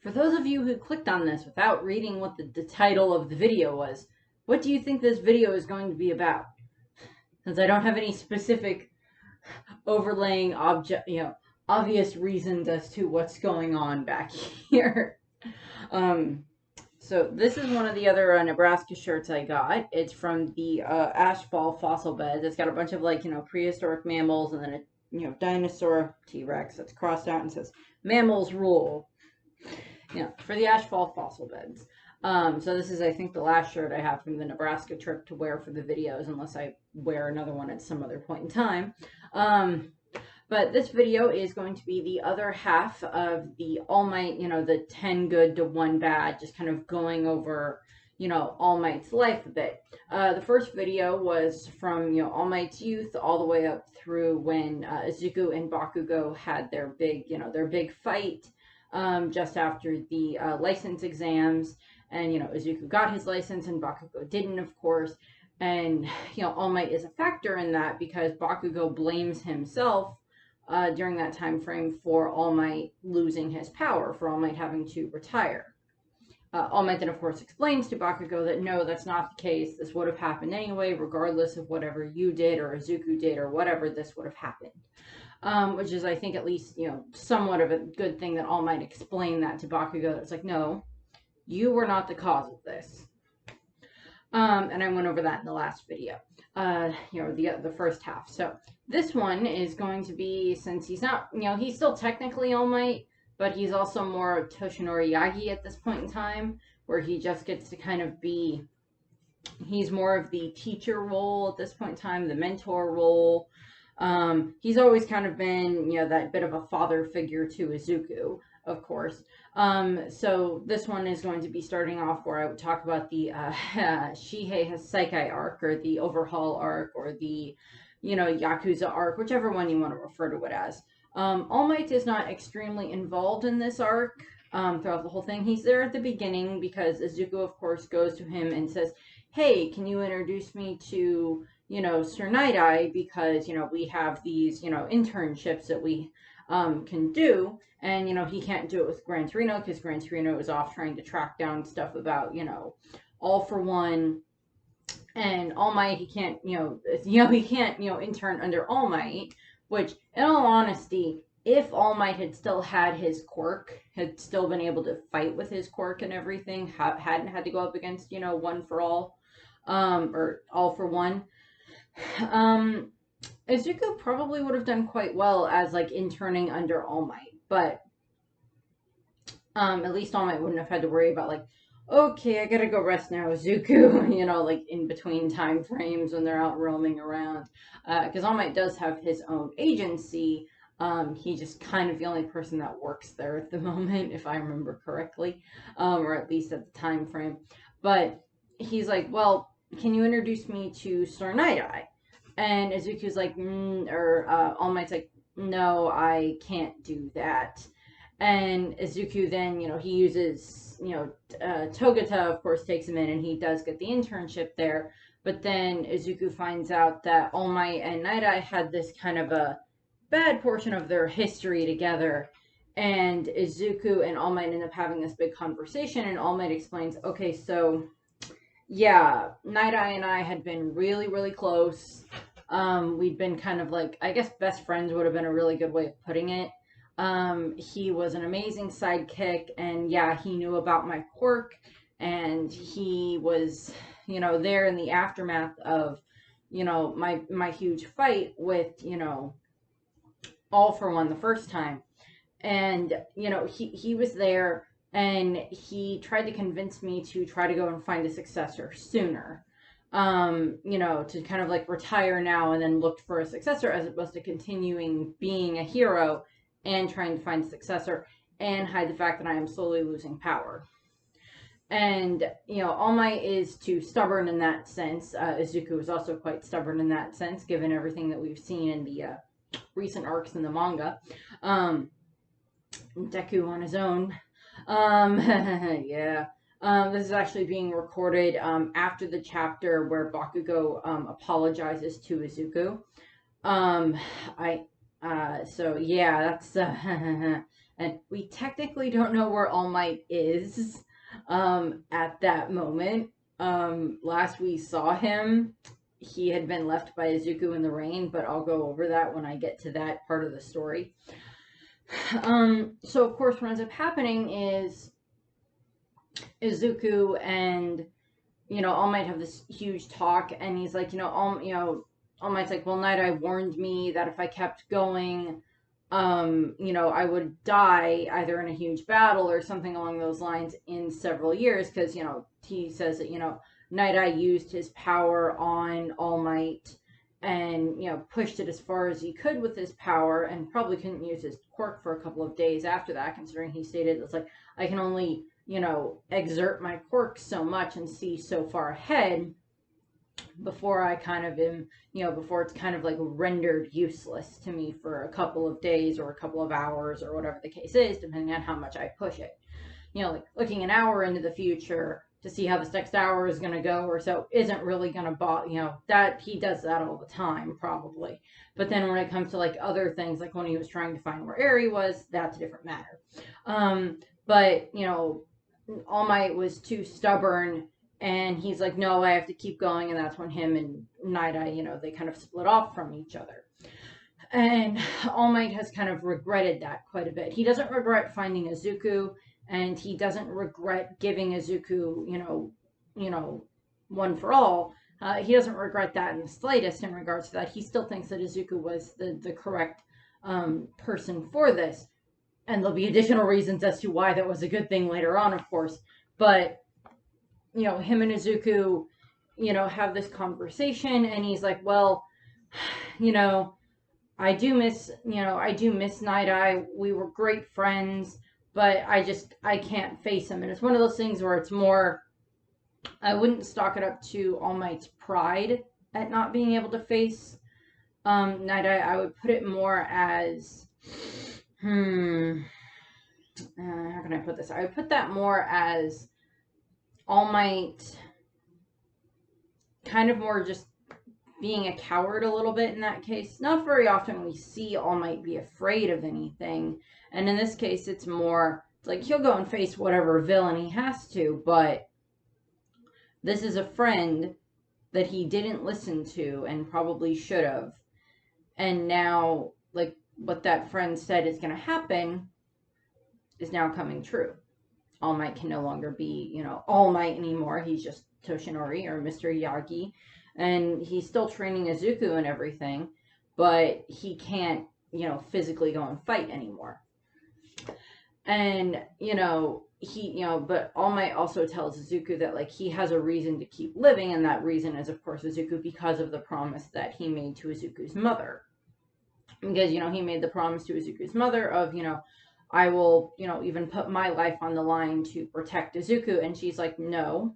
For those of you who clicked on this without reading what the title of the video was, what do you think this video is going to be about? Since I don't have any specific overlaying obvious reasons as to what's going on back here. So this is one of the other Nebraska shirts I got. It's from the Ashfall fossil beds. It's got a bunch of prehistoric mammals and then a dinosaur T-Rex that's crossed out and says mammals rule. For the Ashfall fossil beds. So this is, I think, the last shirt I have from the Nebraska trip to wear for the videos, unless I wear another one at some other point in time. But this video is going to be the other half of the All Might, the 10 good to 1 bad, just kind of going over, All Might's life a bit. The first video was from, All Might's youth all the way up through when Izuku and Bakugo had their big fight. Just after the license exams, and Izuku got his license and Bakugo didn't, of course, and All Might is a factor in that because Bakugo blames himself during that time frame for All Might losing his power, for All Might having to retire. All Might then, of course, explains to Bakugo that no, that's not the case. This would have happened anyway, regardless of whatever you did or Izuku did or whatever. This would have happened. Which is, I think, at least, somewhat of a good thing that All Might explained that to Bakugo. It's like, no, you were not the cause of this. And I went over that in the last video, the first half. So this one is going to be, since he's not, he's still technically All Might, but he's also more Toshinori Yagi at this point in time, where he just gets to kind of be, he's more of the teacher role at this point in time, the mentor role. He's always kind of been, that bit of a father figure to Izuku, of course. So this one is going to be starting off where I would talk about the Shihei Haseikai arc, or the Overhaul arc, or the, Yakuza arc, whichever one you want to refer to it as. All Might is not extremely involved in this arc throughout the whole thing. He's there at the beginning because Izuku, of course, goes to him and says, hey, can you introduce me to Sir Night-Eye, because, we have these, internships that we can do, and, he can't do it with Gran Torino, because Gran Torino is off trying to track down stuff about, All for One, and All Might, he can't, he can't, intern under All Might, which, in all honesty, if All Might had still had his quirk, had still been able to fight with his quirk and everything, hadn't had to go up against, One for All, or All for One, Izuku probably would have done quite well as interning under All Might, but at least All Might wouldn't have had to worry about okay, I gotta go rest now, Izuku, in between time frames when they're out roaming around, because All Might does have his own agency. He's just kind of the only person that works there at the moment, if I remember correctly, or at least at the time frame. But he's like, well, can you introduce me to Sir Night-Eye? And Izuku's like, All Might's like, no, I can't do that. And Izuku then, he uses, Togata, of course, takes him in, and he does get the internship there. But then Izuku finds out that All Might and Night-Eye had this kind of a bad portion of their history together. And Izuku and All Might end up having this big conversation, and All Might explains, okay, so yeah, Night-Eye and I had been really, really close. We'd been kind of I guess best friends would have been a really good way of putting it. He was an amazing sidekick, and yeah, he knew about my quirk, and he was, there in the aftermath of, my huge fight with, All for One the first time. And, he was there, and he tried to convince me to try to go and find a successor sooner. To kind of retire now and then look for a successor, as opposed to continuing being a hero and trying to find a successor and hide the fact that I am slowly losing power. And, All Might is too stubborn in that sense. Izuku is also quite stubborn in that sense, given everything that we've seen in the recent arcs in the manga. Deku on his own. Yeah. This is actually being recorded after the chapter where Bakugo apologizes to Izuku. So yeah, that's And we technically don't know where All Might is at that moment. Last we saw him, he had been left by Izuku in the rain, but I'll go over that when I get to that part of the story. So of course, what ends up happening is Izuku and All Might have this huge talk, and he's like, All Might's like, well, Night Eye warned me that if I kept going, I would die either in a huge battle or something along those lines in several years, because he says that Night Eye used his power on All Might and pushed it as far as he could with his power, and probably couldn't use his quirk for a couple of days after that, considering he stated it's like, I can only exert my quirk so much and see so far ahead before I kind of am, before it's kind of like rendered useless to me for a couple of days or a couple of hours or whatever the case is, depending on how much I push it. Like looking an hour into the future to see how this next hour is going to go or so isn't really going to bother, that he does that all the time probably. But then when it comes to like other things, like when he was trying to find where Eri was, that's a different matter. But All Might was too stubborn, and he's like, no, I have to keep going, and that's when him and Night Eye, they kind of split off from each other. And All Might has kind of regretted that quite a bit. He doesn't regret finding Izuku, and he doesn't regret giving Izuku, one for all. He doesn't regret that in the slightest in regards to that. He still thinks that Izuku was the correct person for this. And there'll be additional reasons as to why that was a good thing later on, of course. But, him and Izuku, have this conversation, and he's like, well, I do miss Night Eye. We were great friends, but I can't face him. And it's one of those things where it's more, I wouldn't stock it up to All Might's pride at not being able to face Night Eye. I would put it more as, how can I put this? I would put that more as All Might kind of more just being a coward a little bit in that case. Not very often we see All Might be afraid of anything. And in this case, it's more, it's like he'll go and face whatever villain he has to, but this is a friend that he didn't listen to and probably should have. And now, like, what that friend said is going to happen is now coming true. All Might can no longer be, All Might anymore. He's just Toshinori or Mr. Yagi. And he's still training Izuku and everything, but he can't, physically go and fight anymore. And, but All Might also tells Izuku that, like, he has a reason to keep living, and that reason is, of course, Izuku, because of the promise that he made to Izuku's mother. Because, he made the promise to Izuku's mother of, I will, even put my life on the line to protect Izuku. And she's like, no,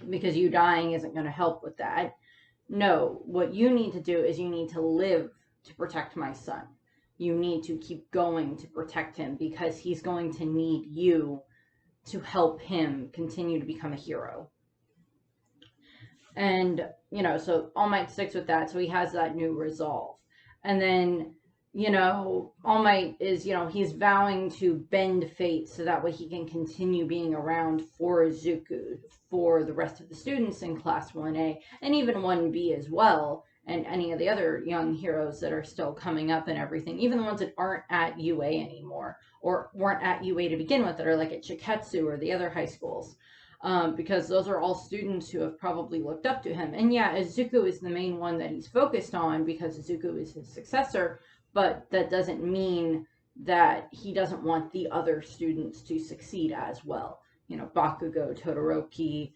because you dying isn't going to help with that. No, what you need to do is you need to live to protect my son. You need to keep going to protect him, because he's going to need you to help him continue to become a hero. And, so All Might sticks with that. So he has that new resolve. And then, All Might is, he's vowing to bend fate so that way he can continue being around for Izuku, for the rest of the students in Class 1A, and even 1B as well, and any of the other young heroes that are still coming up and everything, even the ones that aren't at UA anymore, or weren't at UA to begin with, that are like at Shiketsu or the other high schools. Because those are all students who have probably looked up to him. And yeah, Izuku is the main one that he's focused on because Izuku is his successor, but that doesn't mean that he doesn't want the other students to succeed as well. Bakugo, Todoroki,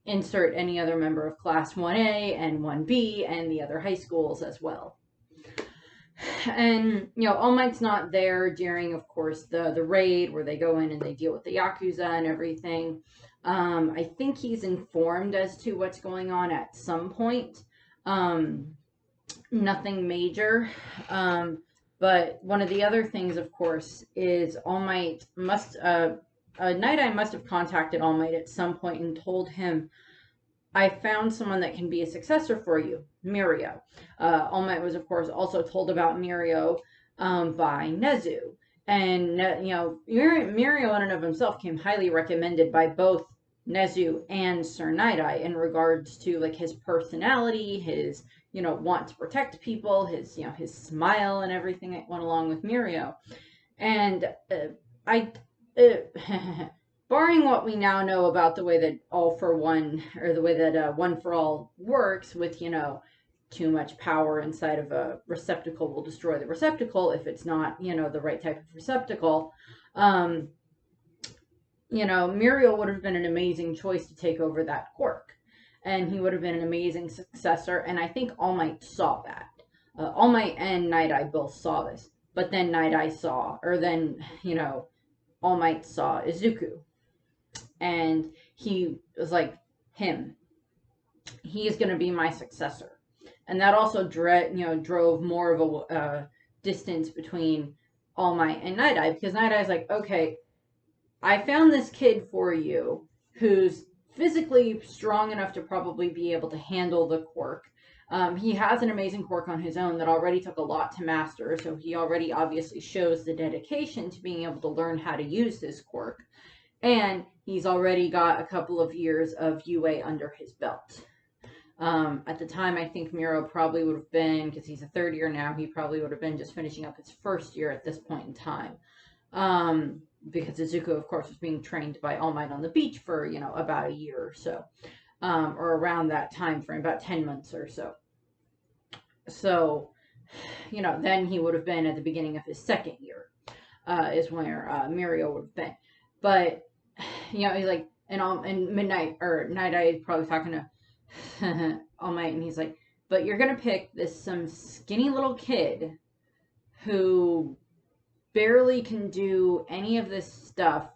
insert any other member of Class 1A and 1B and the other high schools as well. And, All Might's not there during, of course, the raid where they go in and they deal with the Yakuza and everything. I think he's informed as to what's going on at some point. Nothing major. But one of the other things, of course, is All Might must, Night Eye must have contacted All Might at some point and told him, I found someone that can be a successor for you, Mirio. All Might was, of course, also told about Mirio by Nezu. And, Mirio in and of himself came highly recommended by both Nezu and Sir Night-Eye in regards to, like, his personality, his, want to protect people, his smile and everything that went along with Mirio. And I, barring what we now know about the way that All for One, or the way that One for All works with, too much power inside of a receptacle will destroy the receptacle if it's not, the right type of receptacle. Muriel would have been an amazing choice to take over that quirk. And he would have been an amazing successor. And I think All Might saw that. All Might and Night-Eye both saw this. But then Night-Eye saw, or then, All Might saw Izuku. And he was like, him. He is going to be my successor. And that also drove more of a distance between All Might and Night-Eye, because Night-Eye's like, okay, I found this kid for you who's physically strong enough to probably be able to handle the quirk. He has an amazing quirk on his own that already took a lot to master, so he already obviously shows the dedication to being able to learn how to use this quirk. And he's already got a couple of years of UA under his belt. At the time, I think Miro probably would have been, because he's a third year now, he probably would have been just finishing up his first year at this point in time. Because Izuku, of course, was being trained by All Might on the beach for, about a year or so. Or around that time frame, about 10 months or so. So, then he would have been at the beginning of his second year, is where Mirio would have been. But, he's like, and Night-Eye is probably talking to All Might, and he's like, but you're gonna pick some skinny little kid who barely can do any of this stuff.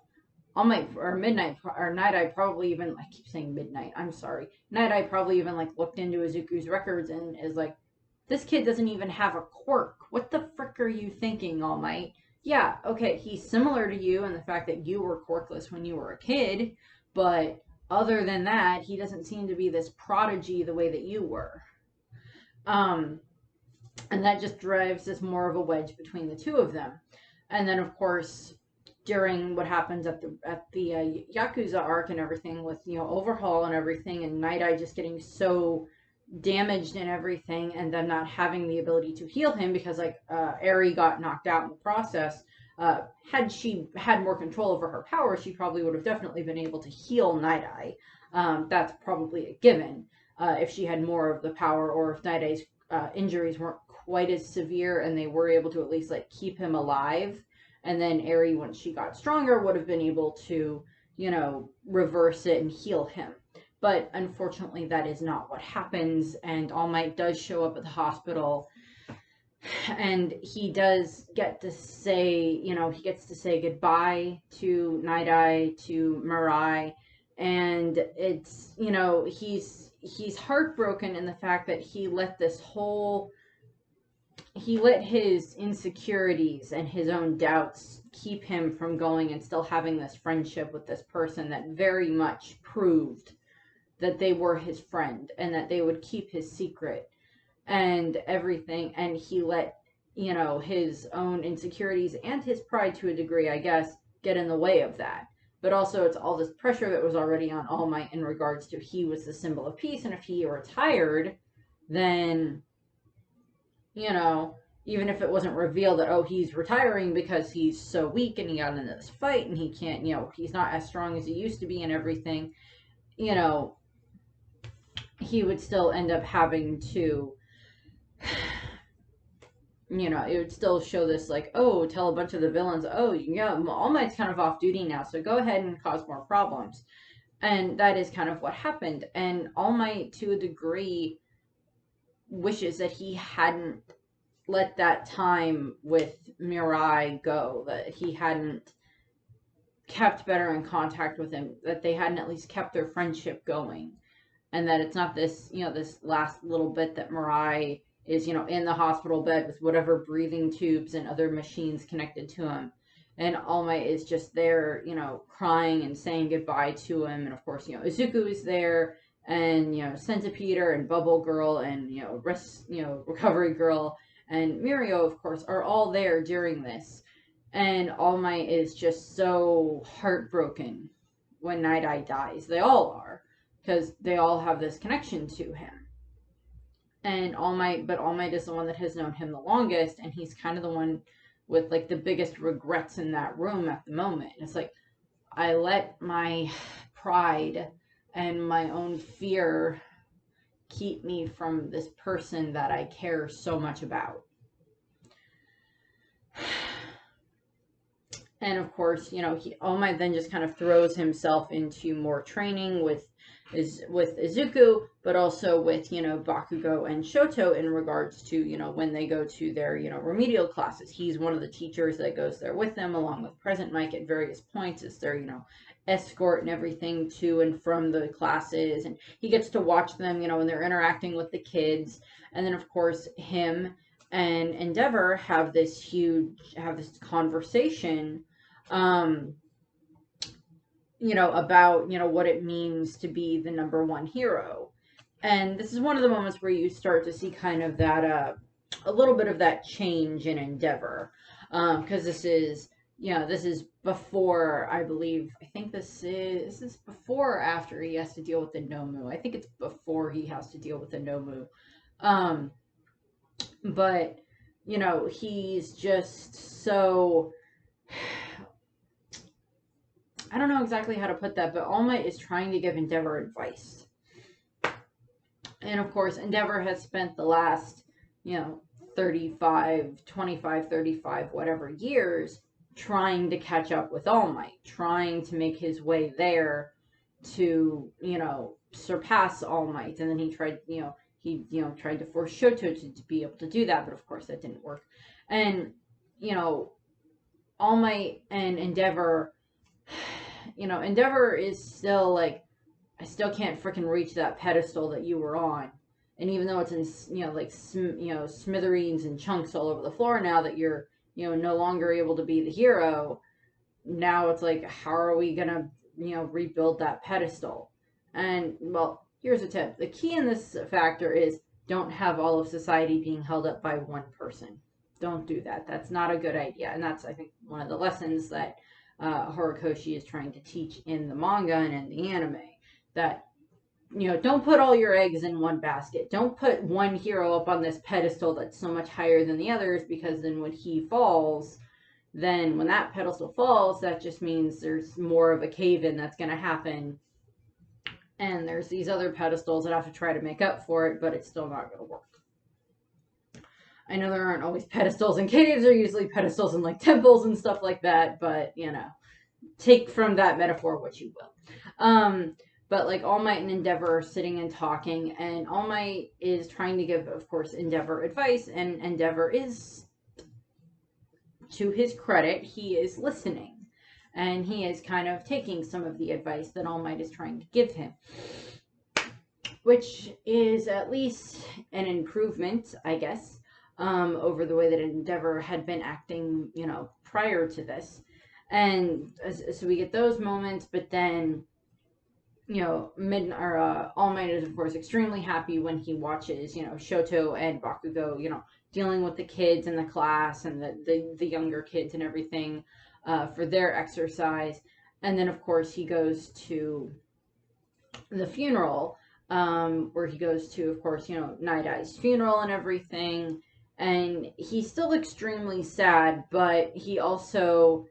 All Might or Night-Eye probably even, I keep saying Midnight, I'm sorry. Night-Eye probably even like looked into Izuku's records and is like, this kid doesn't even have a quirk. What the frick are you thinking, All Might? Yeah, okay, he's similar to you in the fact that you were quirkless when you were a kid, but other than that, he doesn't seem to be this prodigy the way that you were. And that just drives this more of a wedge between the two of them. And then, of course, during what happens at the Yakuza arc and everything with, Overhaul and everything, and Night-Eye just getting so damaged and everything, and them not having the ability to heal him because, like, Eri got knocked out in the process. Had she had more control over her power, she probably would have definitely been able to heal Night-Eye. That's probably a given. If she had more of the power, or if Night-Eye's injuries weren't quite as severe and they were able to at least, like, keep him alive. And then Eri, once she got stronger, would have been able to, reverse it and heal him. But unfortunately, that is not what happens. And All Might does show up at the hospital. And he does get to say, he gets to say goodbye to Night-Eye, to Mirai. And it's, he's heartbroken in the fact that he let his insecurities and his own doubts keep him from going and still having this friendship with this person that very much proved that they were his friend and that they would keep his secret and everything. And he let, his own insecurities and his pride, to a degree, I guess, get in the way of that. But also it's all this pressure that was already on All Might in regards to he was the symbol of peace, and if he retired, then, even if it wasn't revealed that, oh, he's retiring because he's so weak and he got into this fight and he can't, he's not as strong as he used to be and everything, he would still end up having to, it would still show this, like, oh, tell a bunch of the villains, oh, yeah, All Might's kind of off duty now, so go ahead and cause more problems. And that is kind of what happened. And All Might, to a degree, wishes that he hadn't let that time with Mirai go, that he hadn't kept better in contact with him, that they hadn't at least kept their friendship going. And that it's not this, this last little bit that Mirai is, in the hospital bed with whatever breathing tubes and other machines connected to him. And All Might is just there, crying and saying goodbye to him. And of course, Izuku is there, and, Centipeter and Bubble Girl and, Recovery Girl and Mirio, of course, are all there during this. And All Might is just so heartbroken when Night Eye dies. They all are, because they all have this connection to him. And All Might is the one that has known him the longest, and he's kind of the one with like the biggest regrets in that room at the moment. And it's like, I let my pride and my own fear keep me from this person that I care so much about. And of course, All Might then just kind of throws himself into more training with Izuku, but also with Bakugo and Shoto in regards to when they go to their remedial classes. He's one of the teachers that goes there with them, along with Present Mike at various points. It's their escort and everything to and from the classes, and he gets to watch them when they're interacting with the kids. And then of course him and Endeavor have this conversation, about what it means to be the number one hero. And this is one of the moments where you start to see kind of that a little bit of that change in Endeavor, because this is before, I think this is before or after he has to deal with the Nomu. I think it's before he has to deal with the Nomu. But he's just so, I don't know exactly how to put that, but All Might is trying to give Endeavor advice. And of course, Endeavor has spent the last, 25, 35, whatever years trying to catch up with All Might, trying to make his way there to, surpass All Might. And then he tried, tried to force Shoto to be able to do that, but of course that didn't work. And, All Might and Endeavor, Endeavor is still like, I still can't freaking reach that pedestal that you were on. And even though it's in, smithereens and chunks all over the floor now that you're, no longer able to be the hero, now it's like, how are we gonna, rebuild that pedestal? And, well, here's a tip. The key in this factor is don't have all of society being held up by one person. Don't do that. That's not a good idea. And that's, I think, one of the lessons that Horikoshi is trying to teach in the manga and in the anime. That, don't put all your eggs in one basket. Don't put one hero up on this pedestal that's so much higher than the others, because then when he falls, then when that pedestal falls, that just means there's more of a cave-in that's going to happen. And there's these other pedestals that have to try to make up for it, but it's still not going to work. I know there aren't always pedestals in caves. There are usually pedestals in like temples and stuff like that, but take from that metaphor what you will. But like All Might and Endeavor are sitting and talking, and All Might is trying to give, of course, Endeavor advice, and Endeavor is, to his credit, he is listening. And he is kind of taking some of the advice that All Might is trying to give him, which is at least an improvement, I guess, over the way that Endeavor had been acting, prior to this. And so we get those moments, but then All Might is, of course, extremely happy when he watches, Shoto and Bakugo, dealing with the kids in the class and the younger kids and everything for their exercise. And then, of course, he goes to the funeral, where he goes to, of course, Night Eye's funeral and everything. And he's still extremely sad, but he also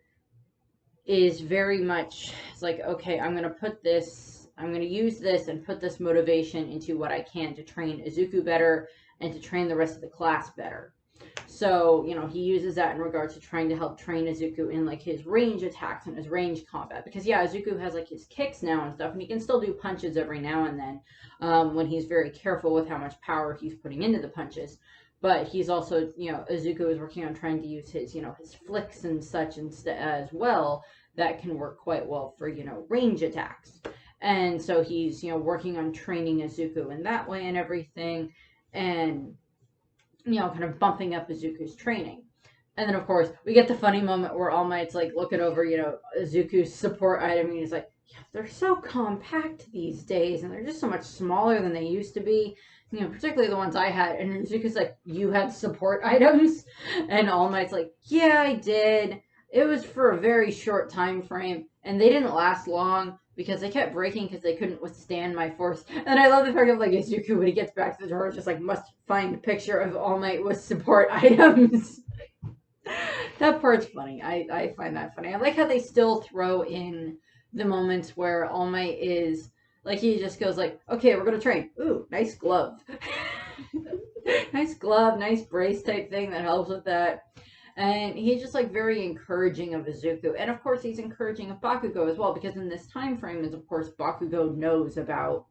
is very much, it's like, okay, I'm going to use this and put this motivation into what I can to train Izuku better and to train the rest of the class better. So, he uses that in regards to trying to help train Izuku in like his range attacks and his range combat. Because yeah, Izuku has like his kicks now and stuff, and he can still do punches every now and then, when he's very careful with how much power he's putting into the punches. But he's also, Izuku is working on trying to use his, his flicks and such as well, that can work quite well for, range attacks. And so he's, working on training Izuku in that way and everything, and, kind of bumping up Izuku's training. And then, of course, we get the funny moment where All Might's, like, looking over, Izuku's support item, and he's like, yeah, they're so compact these days, and they're just so much smaller than they used to be. Particularly the ones I had. And Izuku's like, you had support items? And All Might's like, yeah, I did. it was for a very short time frame, and they didn't last long because they kept breaking because they couldn't withstand my force. And I love the fact of like Izuku when he gets back to the door, just like must find a picture of All Might with support items. That part's funny. I find that funny. I like how they still throw in the moments where All Might is like he just goes like, okay, we're gonna train. Ooh, nice glove. Nice glove, nice brace type thing that helps with that. And he's just like very encouraging of Izuku. And of course he's encouraging of Bakugo as well, because in this time frame is of course Bakugo knows about,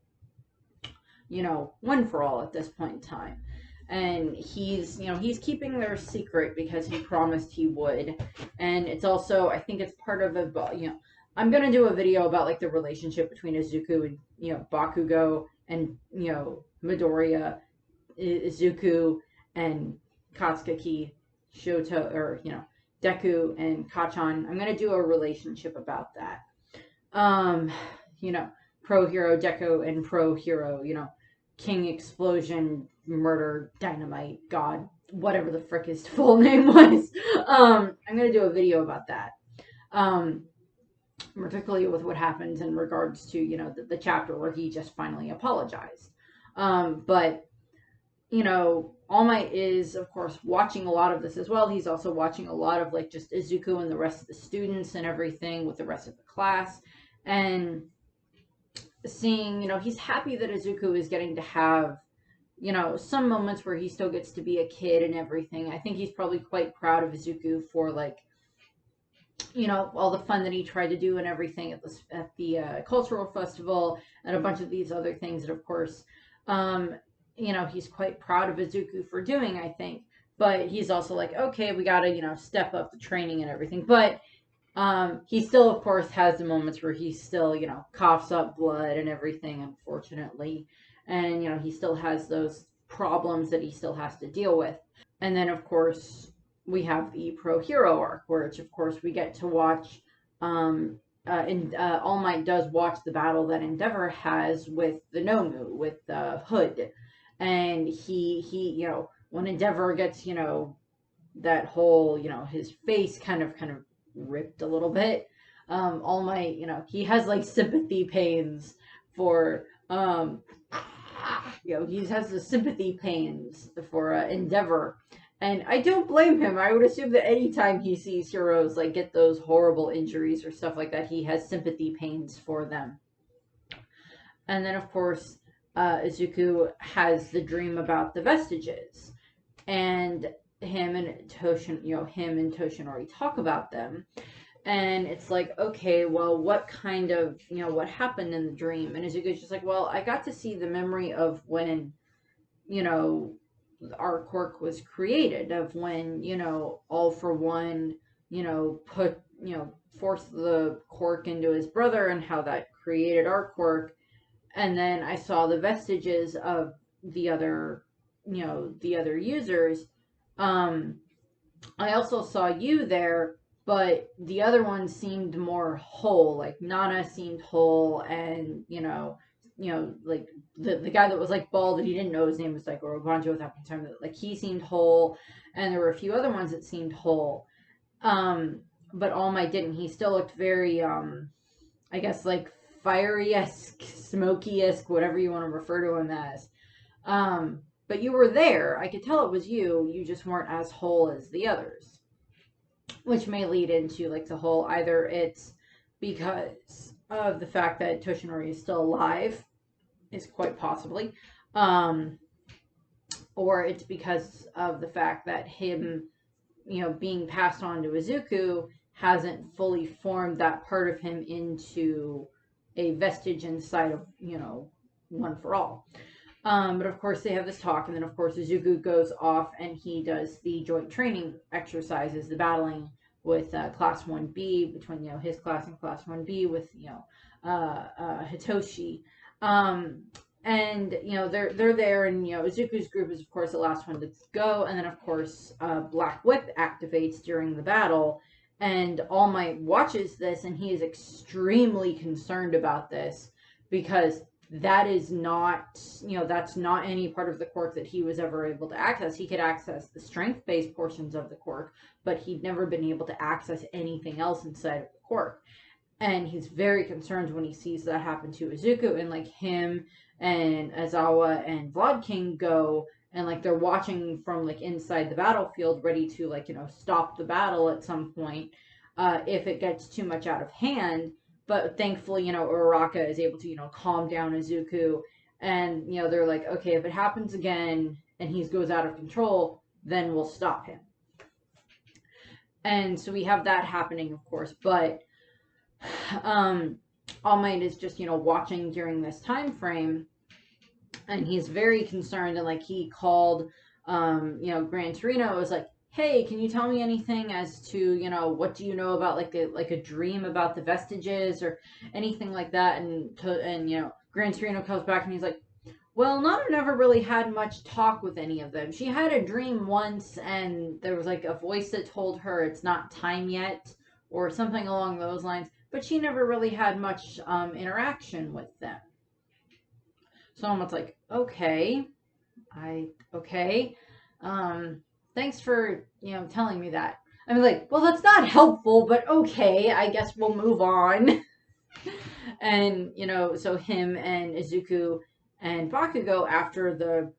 One for All at this point in time. And he's keeping their secret because he promised he would. And it's also, I think it's part of I'm gonna do a video about like the relationship between Izuku and Bakugo and Midoriya, Izuku and Katsuki, Shoto, or Deku and Kachan. I'm gonna do a relationship about that. Um, pro hero Deku and pro hero, King Explosion, Murder, Dynamite, God, whatever the frick his full name was. I'm gonna do a video about that. Um, Particularly with what happens in regards to the chapter where he just finally apologized. But All Might is, of course, watching a lot of this as well. He's also watching a lot of like just Izuku and the rest of the students and everything with the rest of the class, and seeing, he's happy that Izuku is getting to have, some moments where he still gets to be a kid and everything. I think he's probably quite proud of Izuku for like, all the fun that he tried to do and everything at the cultural festival and a bunch of these other things that, of course, he's quite proud of Izuku for doing, I think. But he's also like, okay, we gotta, step up the training and everything. But he still, of course, has the moments where he still, coughs up blood and everything, unfortunately. And, he still has those problems that he still has to deal with. And then, of course, we have the Pro Hero arc, which, of course, we get to watch. All Might does watch the battle that Endeavor has with the Nomu, with Hood. And he, when Endeavor gets, that whole, his face kind of ripped a little bit. All Might, he has like sympathy pains for, he has the sympathy pains for Endeavor. And I don't blame him. I would assume that anytime he sees heroes like get those horrible injuries or stuff like that, he has sympathy pains for them. And then, of course, Izuku has the dream about the vestiges, and him and Toshinori talk about them. And it's like, okay, well, what kind of, what happened in the dream? And Izuku's just like, well, I got to see the memory of when, our quirk was created, of when, All for One, put, forced the quirk into his brother and how that created our quirk. And then I saw the vestiges of the other, the other users. I also saw you there, but the other one seemed more whole. Like Nana seemed whole, and like the guy that was like bald and he didn't know his name was like Orobanjo at that time. Like he seemed whole, and there were a few other ones that seemed whole. But All Might didn't. He still looked very I guess like fiery-esque, smoky-esque, whatever you want to refer to him as. But you were there. I could tell it was you. You just weren't as whole as the others. Which may lead into like the whole, either it's because of the fact that Toshinori is still alive, is quite possibly, or it's because of the fact that him, being passed on to Izuku hasn't fully formed that part of him into a vestige inside of, One for All. But of course they have this talk, and then of course Izuku goes off and he does the joint training exercises, the battling with Class 1B, between, his class and Class 1B with, Hitoshi. And, they're there, and, Izuku's group is, of course, the last one to go, and then, of course, Black Whip activates during the battle, and All Might watches this, and he is extremely concerned about this, because that is not, that's not any part of the quirk that he was ever able to access. He could access the strength-based portions of the quirk, but he'd never been able to access anything else inside of the quirk. And he's very concerned when he sees that happen to Izuku, and like him and Azawa and Vlad King go, and like they're watching from like inside the battlefield, ready to like stop the battle at some point if it gets too much out of hand. But thankfully, Uraraka is able to calm down Izuku, and they're like, okay, if it happens again and he goes out of control, then we'll stop him. And so we have that happening, of course, but All Might is just watching during this time frame, and he's very concerned, and like he called Gran Torino, was like, hey, can you tell me anything as to what do you know about like a dream about the vestiges or anything like that? And Gran Torino comes back and he's like, well, Nana never really had much talk with any of them. She had a dream once, and there was like a voice that told her it's not time yet, or something along those lines, but she never really had much interaction with them. So Alma's like, okay, thanks for, telling me that. I mean, like, well, that's not helpful, but okay, I guess we'll move on. And, so him and Izuku and Bakugo, after the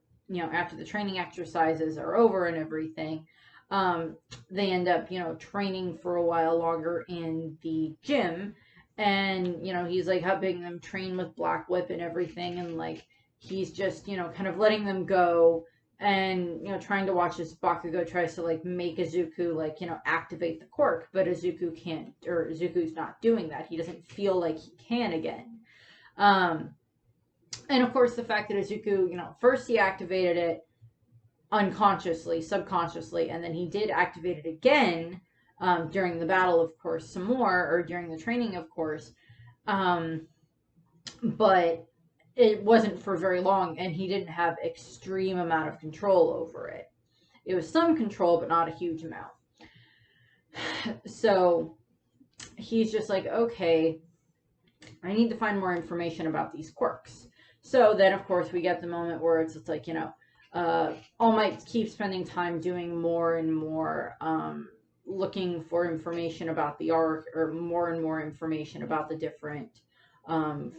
training exercises are over and everything, they end up, training for a while longer in the gym. And, he's like helping them train with Black Whip and everything. And like, he's just, kind of letting them go and, trying to watch as Bakugo tries to like make Izuku like, activate the quirk. But Izuku can't, or Izuku's not doing that. He doesn't feel like he can again. And of course, the fact that Izuku, first he activated it unconsciously, subconsciously, and then he did activate it again during the battle, of course, some more, or during the training, of course. But it wasn't for very long, and he didn't have extreme amount of control over it. It was some control, but not a huge amount. So he's just like, okay, I need to find more information about these quirks. So then, of course, we get the moment where it's like, All Might keeps spending time doing more and more, looking for information about the arc, or more and more information about the different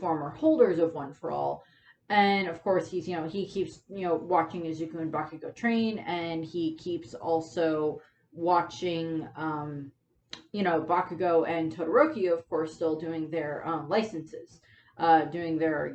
former holders of One for All. And of course, he's, he keeps, watching Izuku and Bakugo train, and he keeps also watching, Bakugo and Todoroki, of course, still doing their licenses, doing their,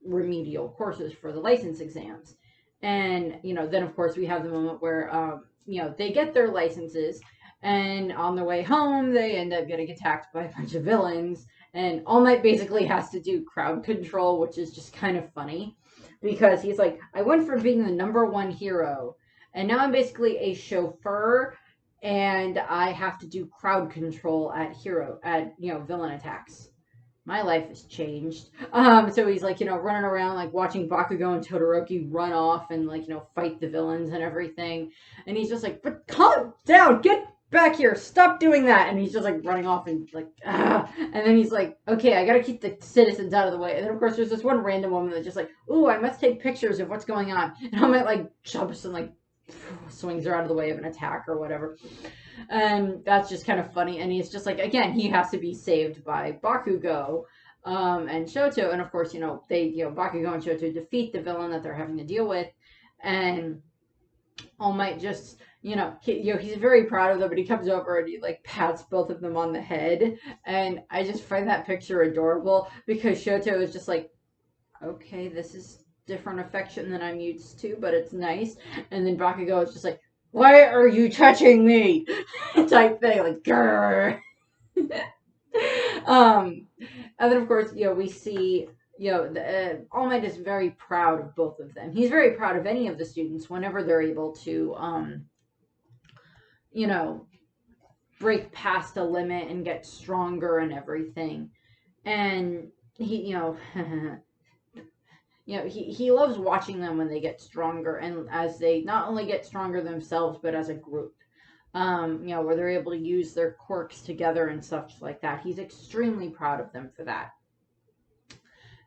remedial courses for the license exams. And, then of course we have the moment where, they get their licenses, and on their way home, they end up getting attacked by a bunch of villains. And All Might basically has to do crowd control, which is just kind of funny, because he's like, I went from being the #1 hero, and now I'm basically a chauffeur, and I have to do crowd control at villain attacks. My life has changed. So he's like, running around, like watching Bakugo and Todoroki run off and like, fight the villains and everything. And he's just like, but calm down, get back here, stop doing that. And he's just like running off and like, ah. And then he's like, okay, I gotta keep the citizens out of the way. And then of course there's this one random woman that's just like, ooh, I must take pictures of what's going on. And I'm like jumps and like swings her out of the way of an attack or whatever. And that's just kind of funny. And he's just like, again, he has to be saved by Bakugo and Shoto. And of course, they, Bakugo and Shoto defeat the villain that they're having to deal with. And All Might just, he's very proud of them, but he comes over and he like pats both of them on the head. And I just find that picture adorable, because Shoto is just like, okay, this is different affection than I'm used to, but it's nice. And then Bakugo is just like, why are you touching me? Type thing, like, grrr. And then of course, we see, All Might is very proud of both of them. He's very proud of any of the students whenever they're able to, break past a limit and get stronger and everything. And he, he loves watching them when they get stronger, and as they not only get stronger themselves, but as a group, where they're able to use their quirks together and such like that. He's extremely proud of them for that.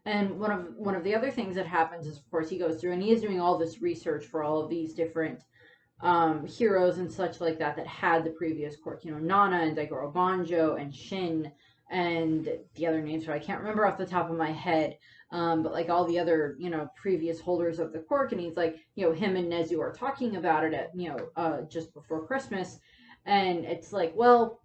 And one of the other things that happens is, of course, he goes through and he is doing all this research for all of these different heroes and such like that that had the previous quirk. You know, Nana and Daigoro Banjo and Shin and the other names, so I can't remember off the top of my head. But like all the other, you know, previous holders of the quirk, and he's like, you know, him and Nezu are talking about it at, you know, just before Christmas, and it's like, well,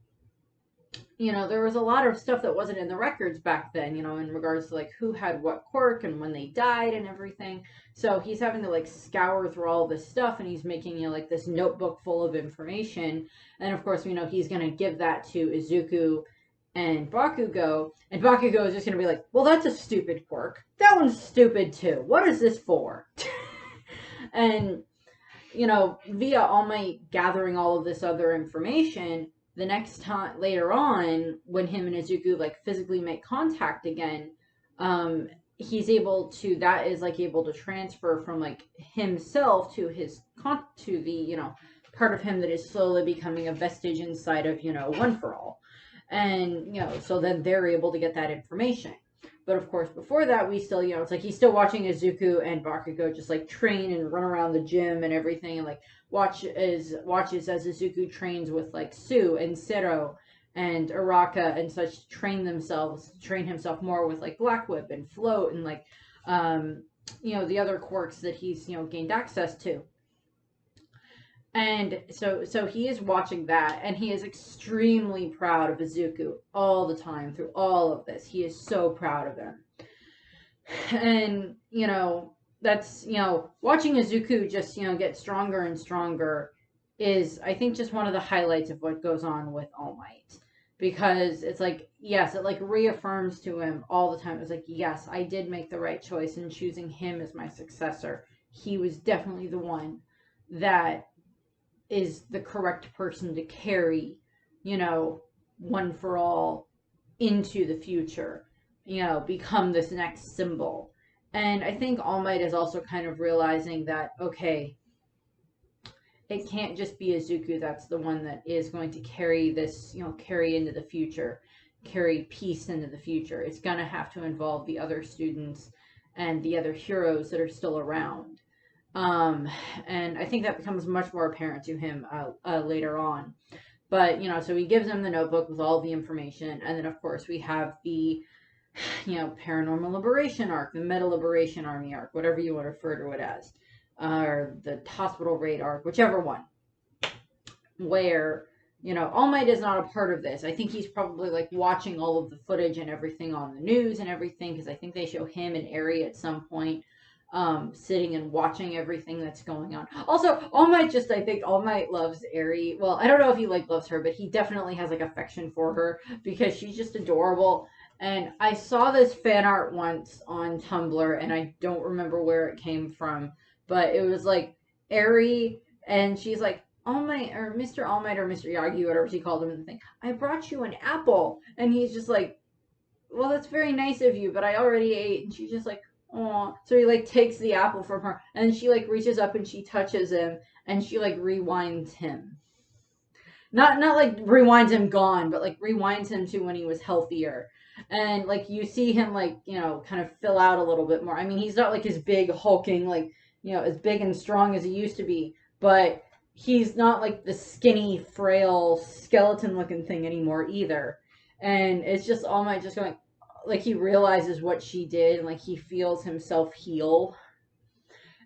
you know, there was a lot of stuff that wasn't in the records back then, you know, in regards to like who had what quirk and when they died and everything. So he's having to like scour through all this stuff, and he's making, you know, like this notebook full of information. And of course, you know, he's going to give that to Izuku and Bakugo. And Bakugo is just going to be like, well, that's a stupid quirk. That one's stupid too. What is this for? And, you know, via All Might gathering all of this other information, the next time later on, when him and Izuku like physically make contact again, he's able to, that is like able to transfer from like himself to his to the, you know, part of him that is slowly becoming a vestige inside of, you know, One for All. And, you know, so then they're able to get that information. But of course, before that, we still, you know, it's like he's still watching Izuku and Bakugo just like train and run around the gym and everything, and like watches as Izuku trains with like Sue and Sero and Araka and such, train himself more with like Black Whip and Float and like, you know, the other quirks that he's, you know, gained access to. And so he is watching that, and he is extremely proud of Izuku all the time through all of this. He is so proud of him. And, you know, that's, you know, watching Izuku just, you know, get stronger and stronger is, I think, just one of the highlights of what goes on with All Might. Because it's like, yes, it like reaffirms to him all the time. It's like, yes, I did make the right choice in choosing him as my successor. He was definitely the one that is the correct person to carry, you know, One for All into the future, you know, become this next symbol. And I think All Might is also kind of realizing that, okay, it can't just be Izuku that's the one that is going to carry this, you know, carry into the future, carry peace into the future. It's going to have to involve the other students and the other heroes that are still around. And I think that becomes much more apparent to him later on. But, you know, so he gives him the notebook with all the information. And then, of course, we have the, you know, Paranormal Liberation arc, the Meta Liberation Army arc, whatever you want to refer to it as, or the Hospital Raid arc, whichever one, where, you know, All Might is not a part of this. I think he's probably, like, watching all of the footage and everything on the news and everything, because I think they show him and Eri at some point sitting and watching everything that's going on. Also, All Might just, I think All Might loves Eri. Well, I don't know if he like loves her, but he definitely has like affection for her because she's just adorable. And I saw this fan art once on Tumblr, and I don't remember where it came from, but it was like Eri, and she's like, All Might, or Mr. All Might, or Mr. Yagi, whatever she called him in the thing, I brought you an apple. And he's just like, well, that's very nice of you, but I already ate. And she's just like, oh, so he like takes the apple from her, and she like reaches up and she touches him, and she like rewinds him. Not like rewinds him gone, but like rewinds him to when he was healthier. And like you see him like, you know, kind of fill out a little bit more. I mean, he's not like his big hulking, like, you know, as big and strong as he used to be, but he's not like the skinny, frail, skeleton looking thing anymore either. And it's just All Might just going, like, he realizes what she did, and like he feels himself heal,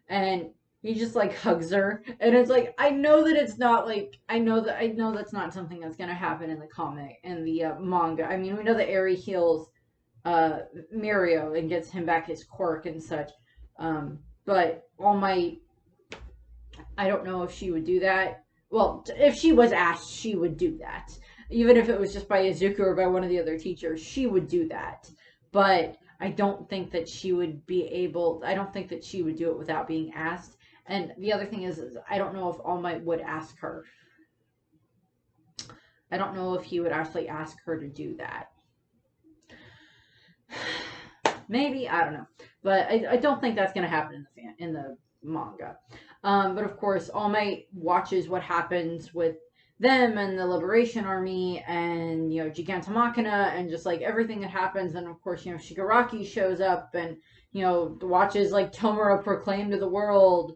and he just like hugs her, and it's like, I know that it's not like, I know that's not something that's gonna happen in the comic and the manga. I mean, we know that Eri heals Mirio and gets him back his quirk and such, but All Might, I don't know if she would do that. Well, if she was asked, she would do that. Even if it was just by Izuku or by one of the other teachers, she would do that. But I don't think that she would be able, I don't think that she would do it without being asked. And the other thing is I don't know if All Might would ask her. I don't know if he would actually ask her to do that. Maybe, I don't know. But I don't think that's going to happen in the manga. But of course, All Might watches what happens with them and the Liberation Army and, Gigantomachina and just like everything that happens. And of course, Shigaraki shows up and, watches like Tomura proclaim to the world,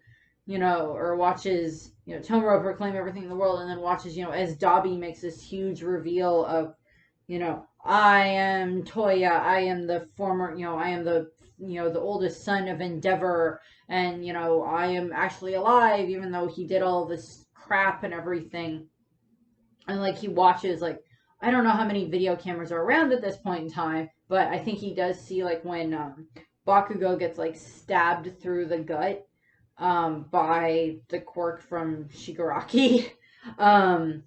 or watches, Tomura proclaim everything in the world, and then watches, as Dabi makes this huge reveal of, I am Toya, I am the former, I am the oldest son of Endeavor, and, I am actually alive, even though he did all this crap and everything. And like he watches, like, I don't know how many video cameras are around at this point in time, but I think he does see like when Bakugo gets like stabbed through the gut by the quirk from Shigaraki. And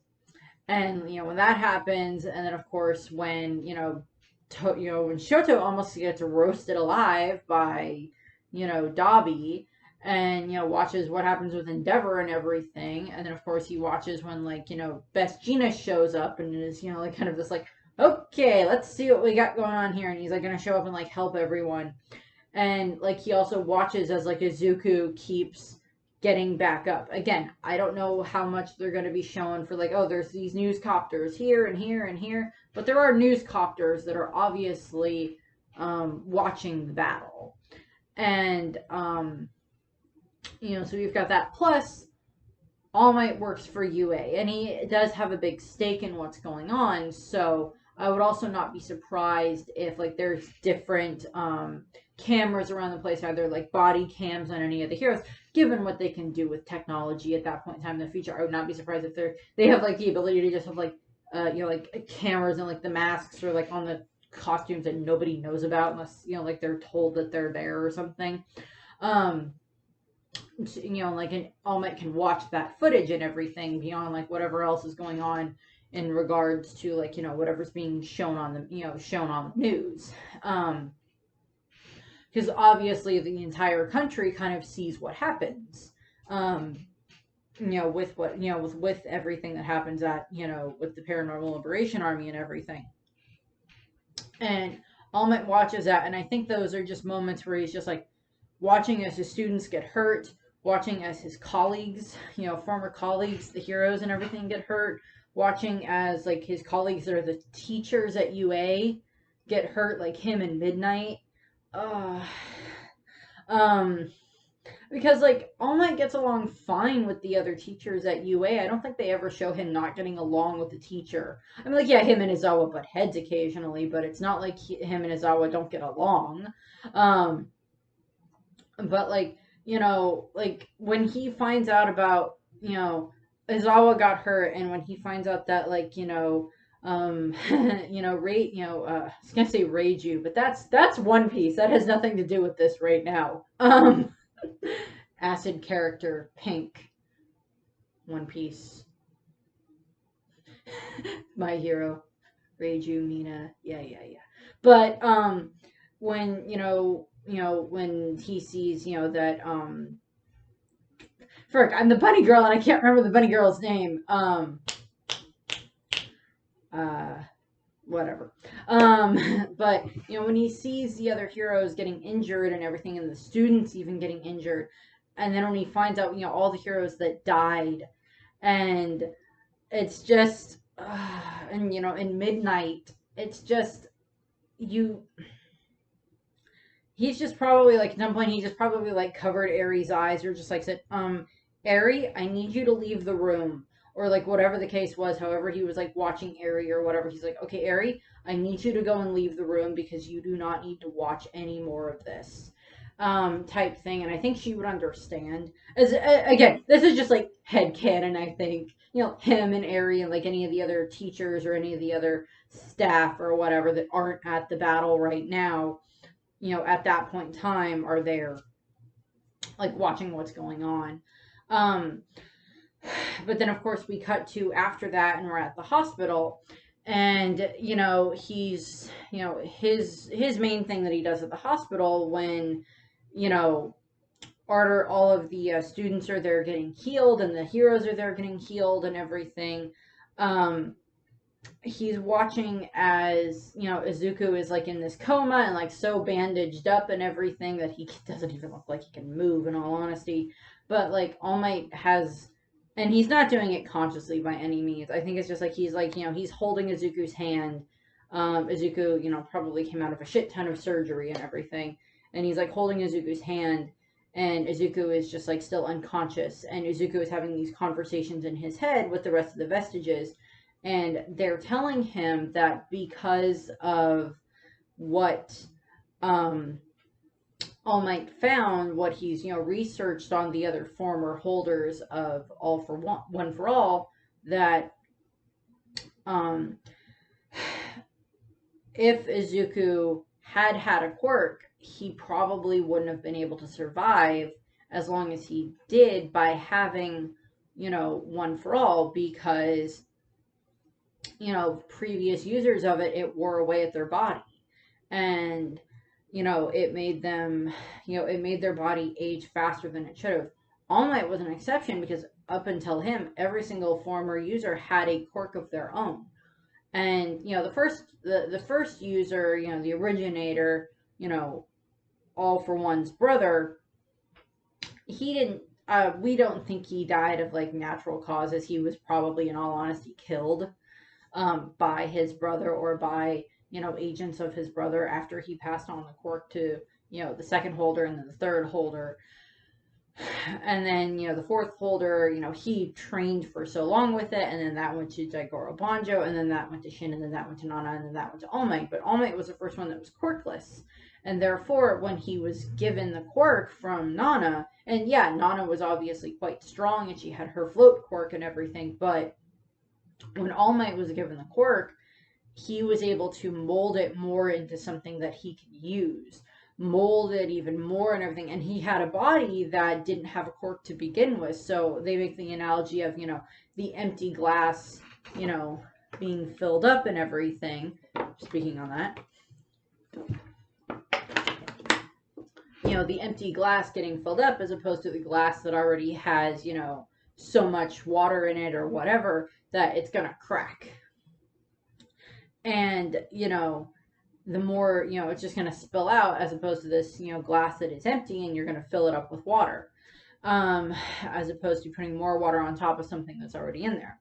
when that happens, and then of course when when Shoto almost gets roasted alive by Dabi, and watches what happens with Endeavor and everything, and then of course he watches when like Best Gina shows up and is like kind of this like, okay, let's see what we got going on here, and he's like gonna show up and like help everyone. And like he also watches as like Izuku keeps getting back up. Again, I don't know how much they're going to be showing for like, oh, there's these news copters here and here and here, but there are news copters that are obviously watching the battle. And so we've got that. Plus, All Might works for UA, and he does have a big stake in what's going on. So I would also not be surprised if like there's different cameras around the place, either like body cams on any of the heroes, given what they can do with technology at that point in time in the future. I would not be surprised if they have like the ability to just have like like cameras and like the masks or like on the costumes that nobody knows about unless like they're told that they're there or something. Like an All Might can watch that footage and everything beyond like whatever else is going on in regards to like whatever's being shown on the shown on the news. Because obviously the entire country kind of sees what happens, with what with everything that happens at with the Paranormal Liberation Army and everything. And All Might watches that, and I think those are just moments where he's just like watching as his students get hurt, watching as his colleagues, former colleagues, the heroes and everything get hurt, watching as like his colleagues that are the teachers at UA get hurt, like him and Midnight. Because like All Might gets along fine with the other teachers at UA. I don't think they ever show him not getting along with the teacher. I mean, like, yeah, him and Izawa butt heads occasionally, but it's not like him and Izawa don't get along. But like like when he finds out about Izawa got hurt, and when he finds out that like I was gonna say Reiju, but that's One Piece. That has nothing to do with this right now. Acid character, Pink, One Piece, My Hero, Reiju, Mina, yeah. But when when he sees that frick, I'm the bunny girl and I can't remember the bunny girl's name. Whatever. But when he sees the other heroes getting injured and everything, and the students even getting injured, and then when he finds out all the heroes that died, and it's just and in Midnight, it's just he's just probably like at some point he just probably like covered Aries' eyes, or just like said, Aerie, I need you to leave the room. Or like whatever the case was, however he was like watching Aerie or whatever, he's like, okay, Aerie, I need you to go and leave the room because you do not need to watch any more of this, type thing. And I think she would understand. As again, this is just like headcanon, I think. Him and Aerie and like any of the other teachers or any of the other staff or whatever that aren't at the battle right now, at that point in time are there like watching what's going on. But then, of course, we cut to after that, and we're at the hospital, and he's his main thing that he does at the hospital when all of the students are there getting healed, and the heroes are there getting healed, and everything. He's watching as Izuku is like in this coma and like so bandaged up and everything that he doesn't even look like he can move, in all honesty. But like All Might has And he's not doing it consciously by any means. I think it's just like he's like, he's holding Izuku's hand. Izuku, probably came out of a shit ton of surgery and everything. And he's like holding Izuku's hand, and Izuku is just like still unconscious. And Izuku is having these conversations in his head with the rest of the vestiges. And they're telling him that because of what All Might found, what he's researched on the other former holders of All for One for All, that if Izuku had a quirk, he probably wouldn't have been able to survive as long as he did by having One for All, because previous users of it wore away at their body, and it made them, it made their body age faster than it should have. All Might was an exception, because up until him, every single former user had a quirk of their own. And, the first user, the originator, All for One's brother, he didn't, we don't think he died of, like, natural causes. He was probably, in all honesty, killed by his brother, or by agents of his brother, after he passed on the quirk to the second holder, and then the third holder, and then the fourth holder. He trained for so long with it, and then that went to Daigoro Banjo, and then that went to Shin, and then that went to Nana, and then that went to All Might. But All Might was the first one that was quirkless, and therefore when he was given the quirk from Nana, and yeah, Nana was obviously quite strong, and she had her float quirk and everything, but when All Might was given the quirk, he was able to mold it more into something that he could use, mold it even more and everything. And he had a body that didn't have a quirk to begin with. So they make the analogy of, the empty glass, being filled up and everything. Speaking on that, the empty glass getting filled up, as opposed to the glass that already has, so much water in it or whatever that it's going to crack. And, the more, it's just going to spill out, as opposed to this, glass that is empty and you're going to fill it up with water. As opposed to putting more water on top of something that's already in there.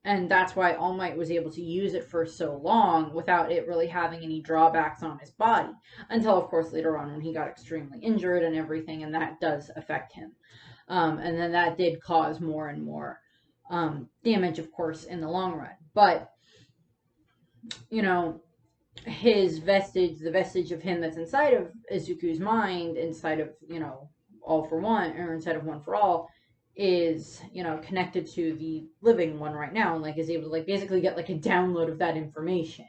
And that's why All Might was able to use it for so long without it really having any drawbacks on his body. Until, of course, later on when he got extremely injured and everything, and that does affect him. And then that did cause more and more damage, of course, in the long run. But his vestige, the vestige of him that's inside of Izuku's mind, inside of, All for One, or inside of One for All, is, connected to the living one right now, and, like, is able to, like, basically get, like, a download of that information.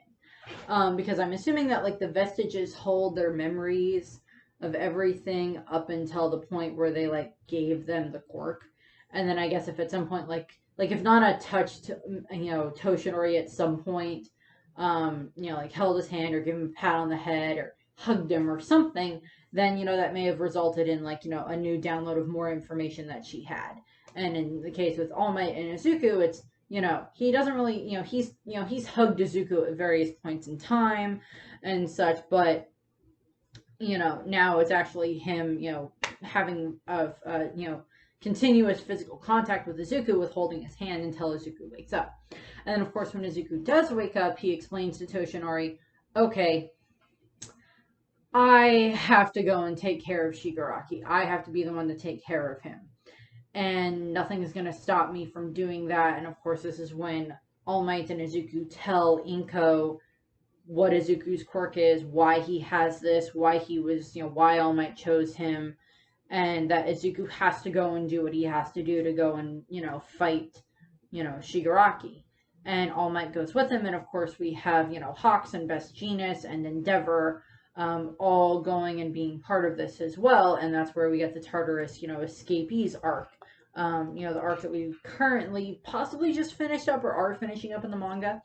Because I'm assuming that, like, the vestiges hold their memories of everything up until the point where they, like, gave them the quirk. And then I guess if at some point, like if Nana touched, Toshinori at some point, like held his hand or gave him a pat on the head or hugged him or something, then, that may have resulted in, like, a new download of more information that she had. And in the case with All Might and Izuku, it's, he doesn't really, he's hugged Izuku at various points in time and such, but, now it's actually him, having continuous physical contact with Izuku, with holding his hand until Izuku wakes up. And then, of course, when Izuku does wake up, he explains to Toshinori, okay, I have to go and take care of Shigaraki. I have to be the one to take care of him. And nothing is going to stop me from doing that. And, of course, this is when All Might and Izuku tell Inko what Izuku's quirk is, why he has this, why he was, why All Might chose him, and that Izuku has to go and do what he has to do to go and, fight, Shigaraki. And All Might goes with him, and of course we have, Hawks and Best Jeanist and Endeavor, all going and being part of this as well, and that's where we get the Tartarus, escapees arc. The arc that we've currently possibly just finished up or are finishing up in the manga.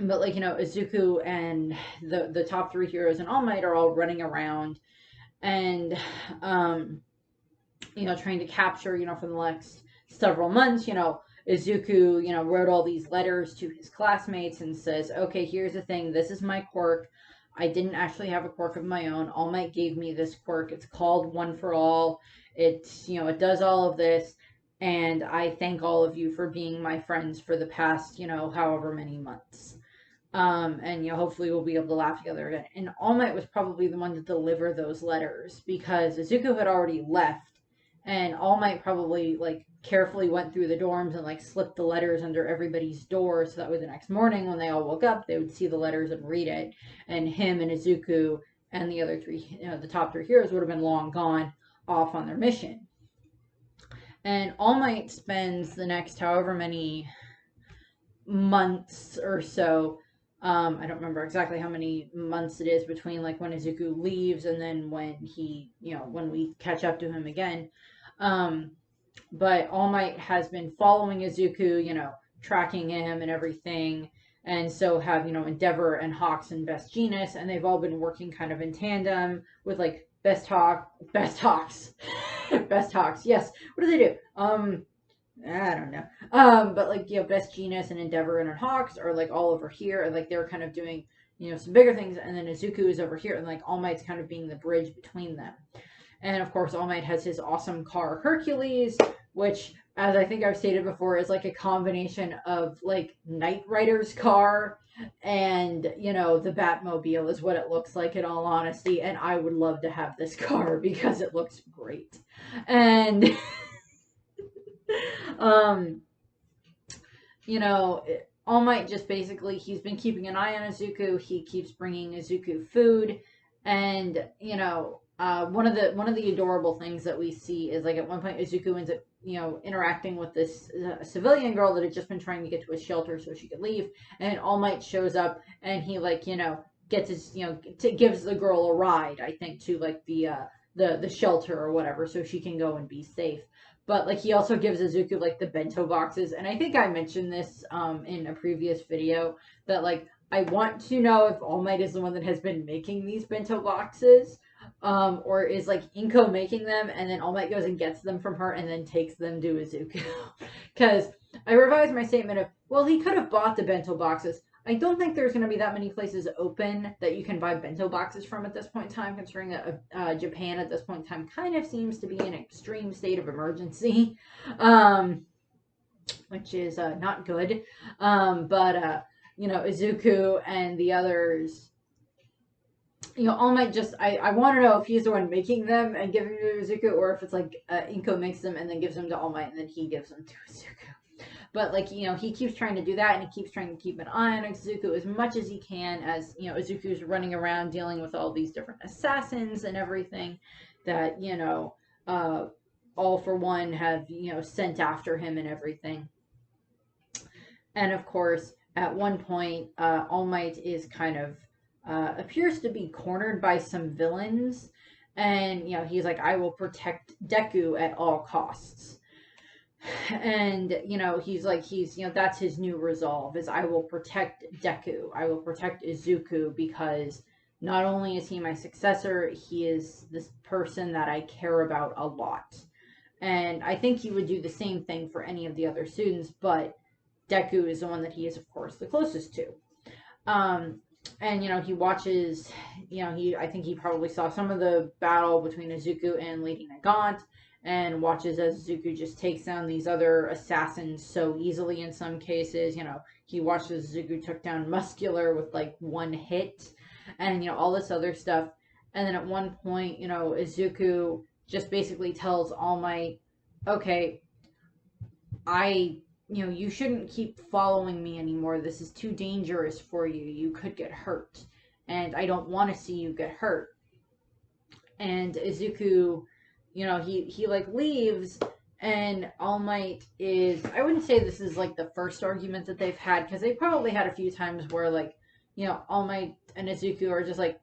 But, like, Izuku and the top three heroes and All Might are all running around and, trying to capture, for the next several months, Izuku, wrote all these letters to his classmates and says, okay, here's the thing, this is my quirk, I didn't actually have a quirk of my own. All Might gave me this quirk. It's called One for All. It's, it does all of this. And I thank all of you for being my friends for the past, however many months. And hopefully we'll be able to laugh together again. And All Might was probably the one to deliver those letters because Izuku had already left, and All Might probably like carefully went through the dorms and like slipped the letters under everybody's door so that way the next morning when they all woke up they would see the letters and read it, and him and Izuku and the other three, the top three heroes would have been long gone off on their mission. And All Might spends the next however many months or so, I don't remember exactly how many months it is between like when Izuku leaves and then when he, when we catch up to him again. But All Might has been following Izuku, tracking him and everything. And so have, Endeavor and Hawks and Best Genius, and they've all been working kind of in tandem with like Best Hawks. Best Hawks, yes. What do they do? I don't know. But like, Best Genius and Endeavor and Hawks are like all over here, and like they're kind of doing, some bigger things, and then Izuku is over here, and like All Might's kind of being the bridge between them. And of course, All Might has his awesome car Hercules, which, as I think I've stated before, is like a combination of like Knight Rider's car and, the Batmobile is what it looks like in all honesty. And I would love to have this car because it looks great. And, All Might just basically, he's been keeping an eye on Izuku. He keeps bringing Izuku food. And, one of the adorable things that we see is like at one point Izuku ends up interacting with this civilian girl that had just been trying to get to a shelter so she could leave, and All Might shows up and he like gets his gives the girl a ride, I think, to like the shelter or whatever so she can go and be safe. But like he also gives Izuku like the bento boxes, and I think I mentioned this in a previous video that like I want to know if All Might is the one that has been making these bento boxes. Or is like Inko making them, and then All Might goes and gets them from her and then takes them to Izuku. Because I revised my statement of, well, he could have bought the bento boxes. I don't think there's going to be that many places open that you can buy bento boxes from at this point in time, considering that Japan at this point in time kind of seems to be in an extreme state of emergency, which is not good. But Izuku and the others, All Might just, I want to know if he's the one making them and giving them to Izuku, or if it's like Inko makes them and then gives them to All Might and then he gives them to Izuku. But like, he keeps trying to do that, and he keeps trying to keep an eye on Izuku as much as he can, as, Izuku's running around dealing with all these different assassins and everything that, All for One have, sent after him and everything. And of course, at one point, All Might is kind of, appears to be cornered by some villains, and he's like, I will protect Deku at all costs. And he's like, that's his new resolve, is I will protect Deku, I will protect Izuku, because not only is he my successor, he is this person that I care about a lot. And I think he would do the same thing for any of the other students, but Deku is the one that he is, of course, the closest to. And, he watches, I think he probably saw some of the battle between Izuku and Lady Nagant, and watches as Izuku just takes down these other assassins so easily in some cases. He watched as Izuku took down Muscular with, like, one hit, and, all this other stuff. And then at one point, Izuku just basically tells All Might, okay, you shouldn't keep following me anymore. This is too dangerous for you. You could get hurt. And I don't want to see you get hurt. And Izuku, he like leaves, and All Might is, I wouldn't say this is like the first argument that they've had, because they probably had a few times where like, All Might and Izuku are just like,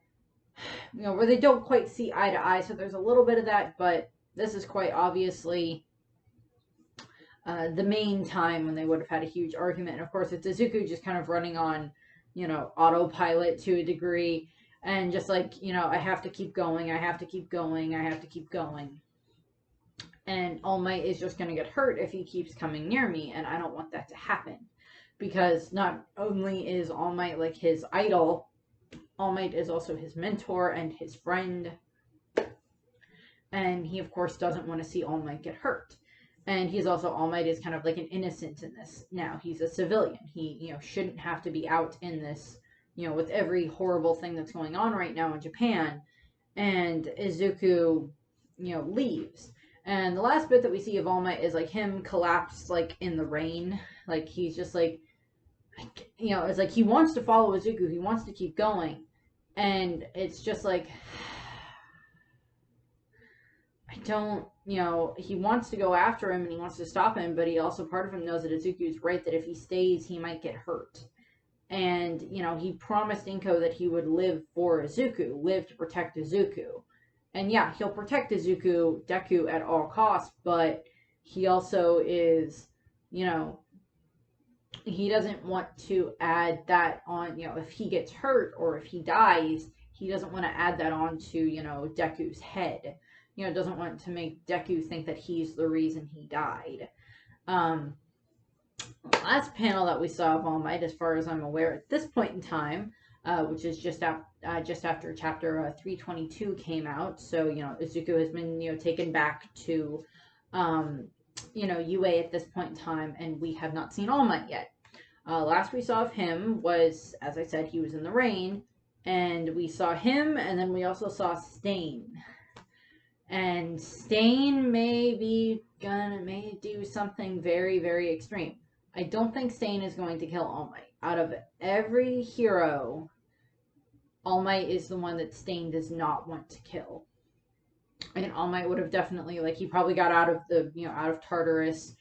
where they don't quite see eye to eye. So there's a little bit of that, but this is quite obviously the main time when they would have had a huge argument. And of course, it's Izuku just kind of running on, autopilot to a degree, and just like, I have to keep going, I have to keep going, I have to keep going. And All Might is just going to get hurt if he keeps coming near me, and I don't want that to happen. Because not only is All Might like his idol, All Might is also his mentor and his friend. And he, of course, doesn't want to see All Might get hurt. And he's also, All Might is kind of like an innocent in this now. He's a civilian. He, shouldn't have to be out in this, with every horrible thing that's going on right now in Japan. And Izuku, leaves. And the last bit that we see of All Might is like him collapsed like in the rain. Like he's just like, it's like he wants to follow Izuku. He wants to keep going. And it's just like, I don't, he wants to go after him and he wants to stop him, but he also, part of him knows that Izuku's right, that if he stays, he might get hurt. And, he promised Inko that he would live for Izuku, live to protect Izuku. And yeah, he'll protect Deku at all costs, but he also is, he doesn't want to add that on, if he gets hurt or if he dies, he doesn't want to add that on to, Deku's head. Doesn't want to make Deku think that he's the reason he died. Last panel that we saw of All Might, as far as I'm aware at this point in time, which is just after chapter 322 came out. So, Izuku has been, taken back to, UA at this point in time, and we have not seen All Might yet. Last we saw of him was, as I said, he was in the rain, and we saw him, and then we also saw Stain. And Stain may do something very, very extreme. I don't think Stain is going to kill All Might. Out of every hero, All Might is the one that Stain does not want to kill. And All Might would have definitely, he probably got out of out of Tartarus,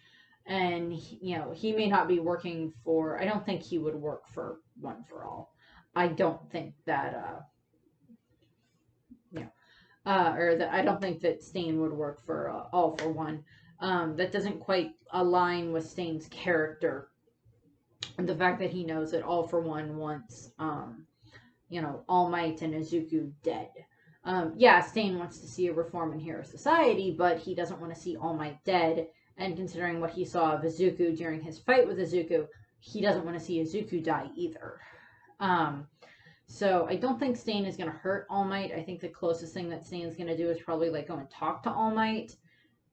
and he may not be working for. I don't think he would work for One for All. I don't think that. I don't think that Stain would work for All for One. That doesn't quite align with Stain's character. And the fact that he knows that All for One wants, All Might and Izuku dead. Stain wants to see a reform in Hero Society, but he doesn't want to see All Might dead. And considering what he saw of Izuku during his fight with Izuku, he doesn't want to see Izuku die either. So I don't think Stain is going to hurt All Might. I think the closest thing that Stain is going to do is probably go and talk to All Might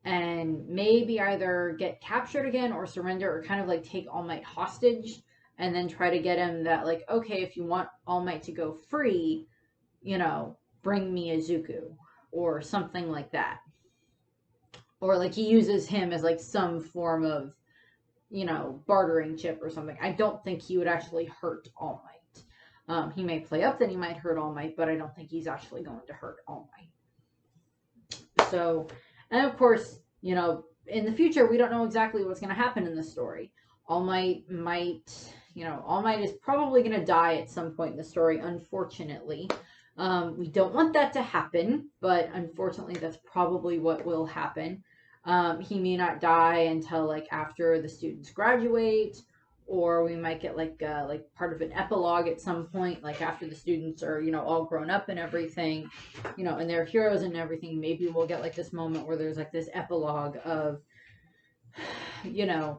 and maybe either get captured again or surrender, or kind of take All Might hostage and then try to get him that okay, if you want All Might to go free, bring me Izuku or something like that. Or he uses him as some form of, bartering chip or something. I don't think he would actually hurt All Might. He may play up that he might hurt All Might, but I don't think he's actually going to hurt All Might. So, and of course, in the future, we don't know exactly what's going to happen in the story. All Might All Might is probably going to die at some point in the story, unfortunately. We don't want that to happen, but unfortunately, that's probably what will happen. He may not die until after the students graduate, or we might get part of an epilogue at some point, after the students are all grown up and everything, and they're heroes and everything. Maybe we'll get this moment where there's this epilogue of they've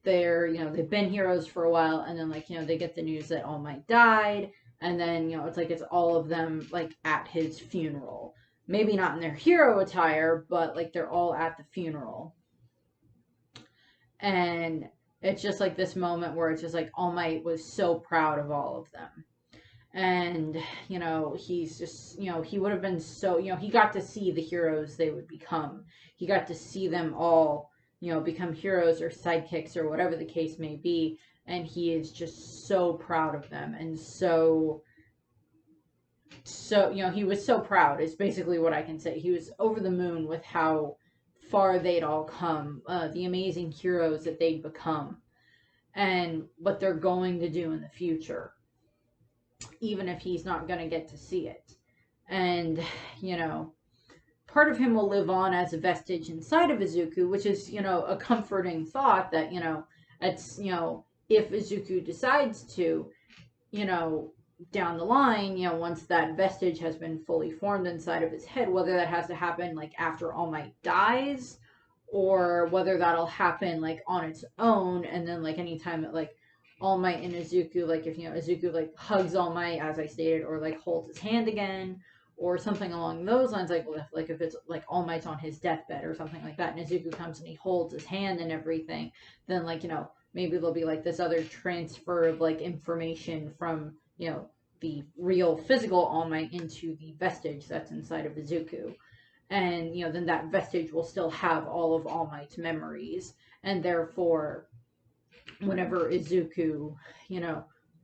been heroes for a while, and then they get the news that All Might died, and then it's all of them at his funeral. Maybe not in their hero attire, but they're all at the funeral. And it's just this moment where it's just All Might was so proud of all of them. And, he's just, he would have been so, he got to see the heroes they would become. He got to see them all, become heroes or sidekicks or whatever the case may be. And he is just so proud of them. And so, he was so proud is basically what I can say. He was over the moon with how far they'd all come, the amazing heroes that they'd become, and what they're going to do in the future, even if he's not going to get to see it. And, part of him will live on as a vestige inside of Izuku, which is, a comforting thought that, it's, if Izuku decides to, down the line, once that vestige has been fully formed inside of his head, whether that has to happen after All Might dies, or whether that'll happen on its own, and then anytime that All Might and Izuku, like if Izuku like hugs All Might as I stated, or like holds his hand again, or something along those lines, like if it's like All Might's on his deathbed or something like that, and Izuku comes and he holds his hand and everything, then like maybe there'll be like this other transfer of like information from the real physical All Might into the vestige that's inside of Izuku. And then that vestige will still have all of All Might's memories, and therefore whenever Izuku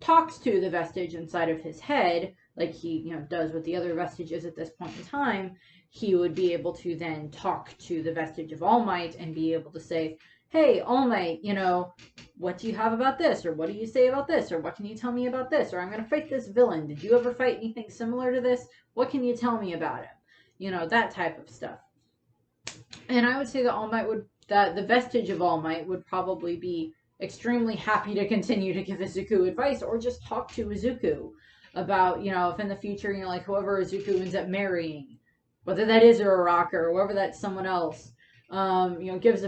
talks to the vestige inside of his head, like he does with the other vestiges at this point in time, he would be able to then talk to the vestige of All Might and be able to say, hey, All Might, what do you have about this? Or what do you say about this? Or what can you tell me about this? Or I'm going to fight this villain. Did you ever fight anything similar to this? What can you tell me about him? That type of stuff. And I would say that the vestige of All Might would probably be extremely happy to continue to give Izuku advice, or just talk to Izuku about, if in the future, like whoever Izuku ends up marrying, whether that is Uraraka or whoever that's someone else, gives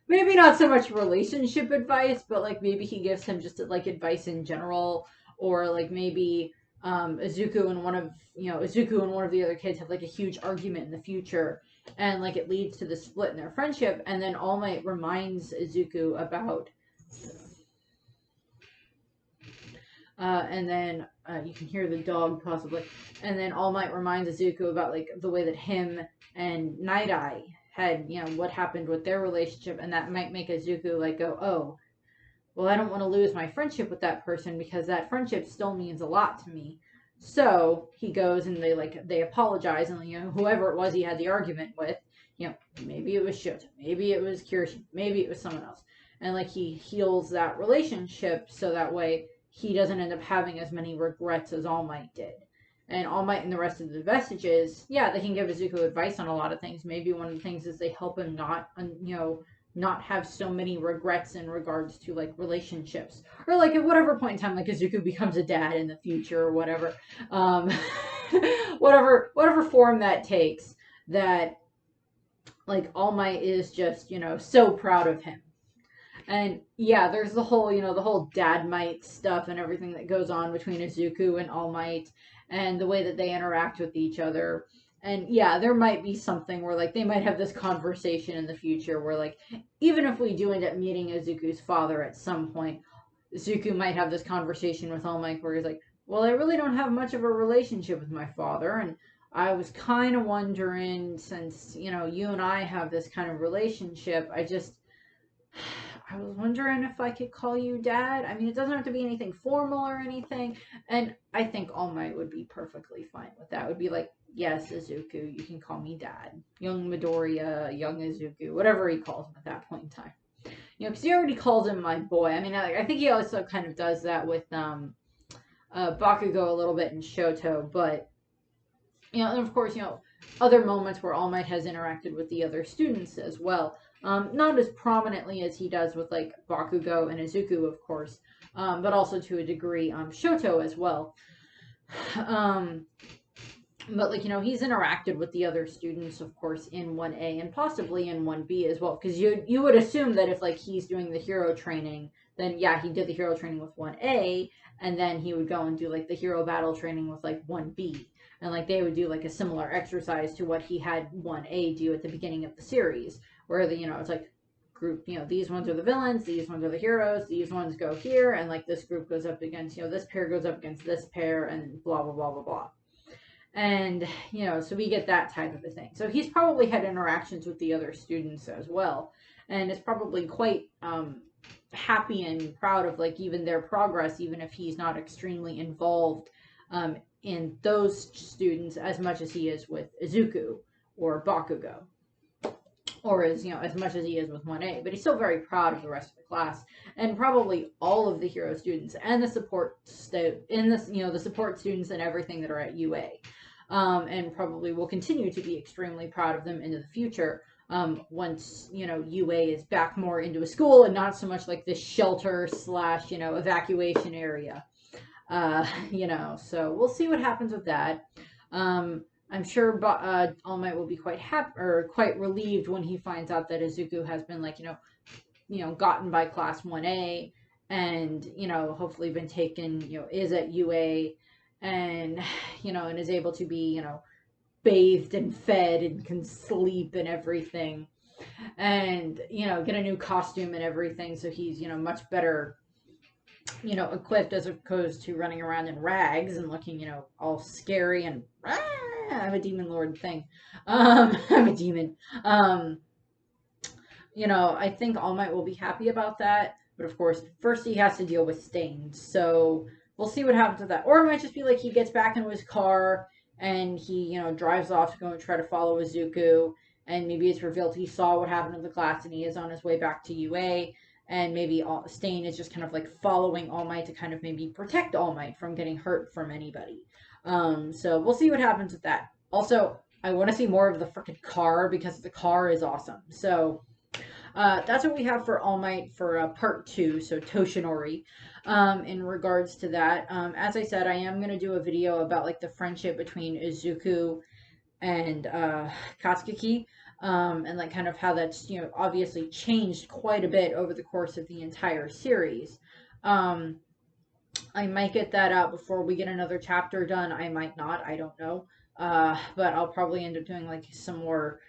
maybe not so much relationship advice, but like maybe he gives him just like advice in general, or like maybe Izuku and one of the other kids have like a huge argument in the future, and like it leads to the split in their friendship, and then All Might reminds Izuku about and then you can hear the dog possibly, and then All Might reminds Izuku about like the way that him and Night Eye had what happened with their relationship, and that might make Izuku like go, oh, well, I don't want to lose my friendship with that person because that friendship still means a lot to me. So he goes and they apologize, and whoever it was he had the argument with, maybe it was Shota, maybe it was Kirishi, maybe it was someone else, and like he heals that relationship so that way he doesn't end up having as many regrets as All Might did. And All Might and the rest of the vestiges, yeah, they can give Izuku advice on a lot of things. Maybe one of the things is they help him not have so many regrets in regards to like relationships, or like at whatever point in time like Izuku becomes a dad in the future or whatever, whatever form that takes, that like All Might is just so proud of him. And yeah, there's the whole dad might stuff and everything that goes on between Izuku and All Might, and the way that they interact with each other. And yeah, there might be something where like they might have this conversation in the future where like even if we do end up meeting Izuku's father at some point, Izuku might have this conversation with All Might where he's like, well, I really don't have much of a relationship with my father, and I was kind of wondering, since you and I have this kind of relationship, I was wondering if I could call you Dad. I mean, it doesn't have to be anything formal or anything. And I think All Might would be perfectly fine with that. Would be like, yes, Izuku, you can call me Dad. Young Midoriya, young Izuku, whatever he calls him at that point in time. Because he already calls him my boy. I mean, I think he also kind of does that with Bakugo a little bit in Shoto. But, and of course, other moments where All Might has interacted with the other students as well. Not as prominently as he does with like Bakugo and Izuku, of course, but also to a degree Shoto as well. But like he's interacted with the other students, of course, in 1A and possibly in 1B as well, because you would assume that if like he's doing the hero training, then yeah, he did the hero training with 1A, and then he would go and do like the hero battle training with like 1B. And like they would do like a similar exercise to what he had 1A do at the beginning of the series, where it's like group, these ones are the villains, these ones are the heroes, these ones go here, and like this group goes up against, this pair goes up against this pair, and blah blah blah blah blah. And so we get that type of a thing. So he's probably had interactions with the other students as well, and is probably quite happy and proud of like even their progress, even if he's not extremely involved in those students as much as he is with Izuku or Bakugo, or as much as he is with 1A. But he's still very proud of the rest of the class, and probably all of the hero students and the support the support students and everything that are at UA, and probably will continue to be extremely proud of them into the future. Once UA is back more into a school and not so much like this shelter / evacuation area. So we'll see what happens with that. I'm sure All Might will be quite happy or quite relieved when he finds out that Izuku has been like, gotten by class 1A, and, hopefully been taken, is at UA, and, and is able to be, bathed and fed and can sleep and everything, and, get a new costume and everything. So he's, much better, equipped, as opposed to running around in rags and looking, all scary and, I'm a demon lord thing. I'm a demon. I think All Might will be happy about that. But of course, first he has to deal with stains. So we'll see what happens with that. Or it might just be like he gets back into his car and he, drives off to go and try to follow Izuku. And maybe it's revealed he saw what happened to the class and he is on his way back to UA. And maybe Stain is just kind of like following All Might to kind of maybe protect All Might from getting hurt from anybody. So we'll see what happens with that. Also, I want to see more of the freaking car because the car is awesome. So that's what we have for All Might for part 2, so Toshinori. In regards to that, as I said, I am going to do a video about like the friendship between Izuku and Katsuki, and like kind of how that's, obviously changed quite a bit over the course of the entire series. I might get that out before we get another chapter done. I might not. I don't know. But I'll probably end up doing like some more,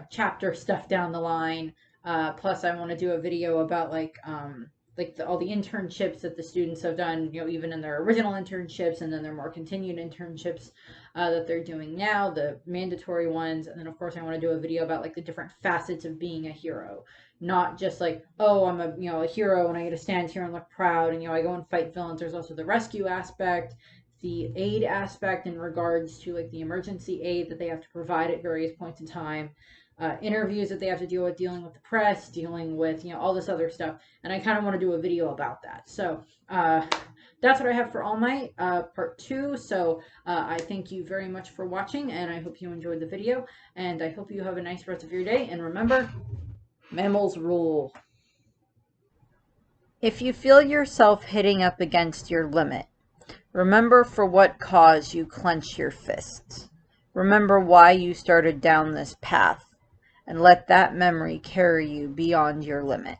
chapter stuff down the line. Plus, I want to do a video about like all the internships that the students have done, even in their original internships, and then their more continued internships that they're doing now, the mandatory ones. And then, of course, I want to do a video about like the different facets of being a hero. Not just like, oh, I'm a hero and I get to stand here and look proud and, I go and fight villains. There's also the rescue aspect, the aid aspect in regards to like the emergency aid that they have to provide at various points in time, interviews that they have to deal with, dealing with the press, dealing with, all this other stuff. And I kind of want to do a video about that. So that's what I have for All Might, part 2. So I thank you very much for watching, and I hope you enjoyed the video, and I hope you have a nice rest of your day. And remember, mammals rule. If you feel yourself hitting up against your limit, remember for what cause you clench your fists. Remember why you started down this path, and let that memory carry you beyond your limit.